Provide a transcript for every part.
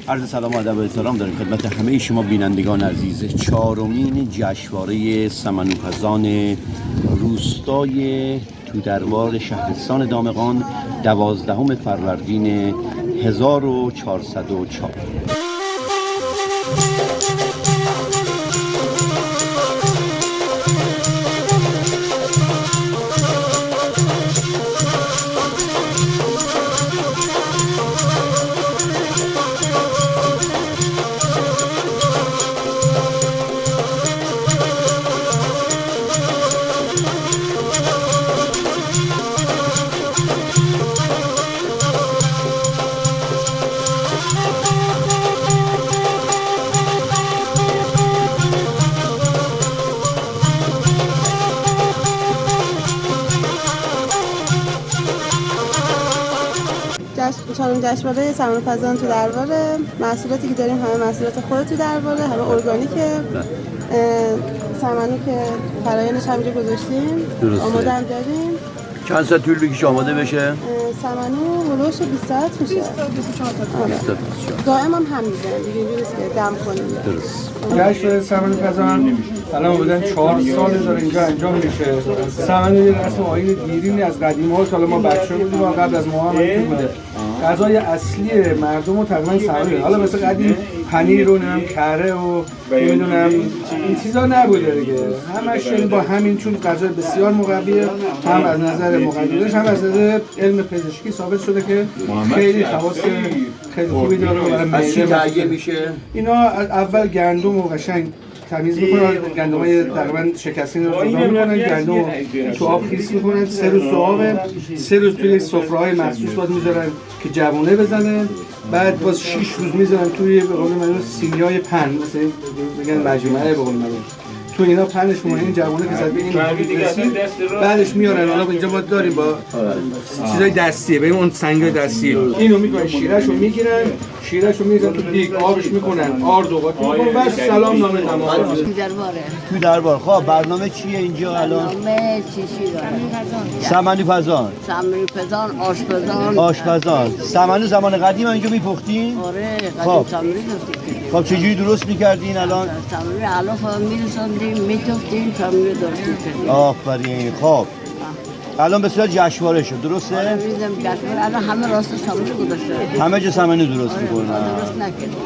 عرض سلام و ادب و احترام داریم خدمت همه شما بینندگان عزیز. چهارمین جشنواره سمنوپزان روستای تودروار شهرستان دامغان 12 فروردین 1404. چهارمین جشنواره سمنوپزان تو درباره. محصولاتی که داریم همه محصولات خود تو درباره، همه ارگانیکه. سمنو که فرآیندش همینجا گذاشتیم، آماده هم داریم. چند ساعت طول بکشه آماده بشه؟ سمنو هلوش 20 ساعت میشه. 24 تا. دائم هم میزنیم دیگه، اینجوری نیست که دم کنیم. درست. جشن سمنوپزان الان بودن 4 سال داره اینجا انجام میشه. سمنو یه رسم آیین دیرینی از قدیم ها، حالا ما بچه بودیم و قبل از ما هم اینجا بوده. غذای اصلی مردم رو تقریبا سمنو. حالا مثل قدیم پنیر و کره و نمیدونم این چیزا نبوده دیگه. همش با همین، چون غذای بسیار مقویه، هم از نظر مقدمش هم از نظر علم پزشکی ثابت شده که خیلی خواص خیلی خوبی داره برای معده. تهیه میشه؟ اینا اول گندم رو قشنگ تمیز میکنن، گندمای تقریبا شکستین رو جدا میکنن، گندم رو تو آب خیس میکنن، 3 روز تو آب، 3 روز توی سفره‌های مخصوص باید میذارن که جوونه بزنه، بعد باز 6 روز میذارن توی به قول معروف سینیای پن، مثلا میگن مجموعه به قول معروف، تو اینا پنش میکنن این جوونه که زد به این رسید، بعدش میارن. حالا اینجا ما داریم با چیزای دستیه، به اون سنگ دستی اینو میکنن، شیرهشو میگیرن، شیرهشو میذارن تو دیگ، آبش میکنن، آرد و قاطی میکنن، بعد سلام نامه تمام. تو دربار. خب برنامه چیه اینجا الان؟ برنامه چیزی داره؟ سمنوپزان. سمنوپزان، آشپزان. آشپزان. سمنو زمان قدیم اینجا میپختین؟ آره، خب. قدیم سمنو می‌پختیم. خب چجوری درست میکردین الان؟ سمنو علف می‌رسوندیم، می‌تفتیم، سمنو درست می‌کردیم. آفرین. خب الان به صورت جشنواره شد، درسته؟ آره، می‌ذاریم جشنواره. الان همه راست سمنو گذاشته. همه جا سمنو درست میکنن. درست نکردیم.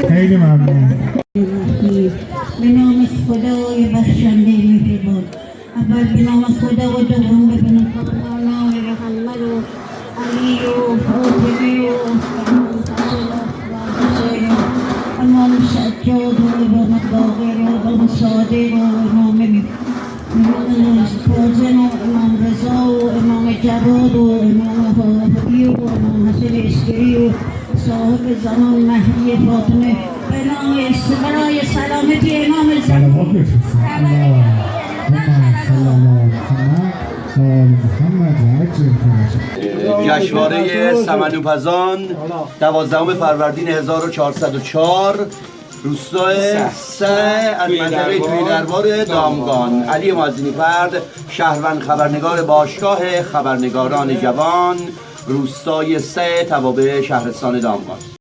خیلی ممنون. به نام خدای بخشنده مهربان. اول به نام خدا و دوم به نام محمد و علی و فاطمه و امام سجاد و امام باقر و امام صادق و امام فاضل و امام رضا و امام جواد و امام حافظی و امام حسن عسکری و صاحب زمان مهدی فاطمه. برای سلامتی امام زمان محمد رجب جشنواره سمنوپزان 12 فروردین 1404 روستای سه از منطقه توی دربار دامگان. علی معزینی فرد، شهروند خبرنگار باشگاه خبرنگاران جوان، روستای سه، توابع شهرستان دامگان.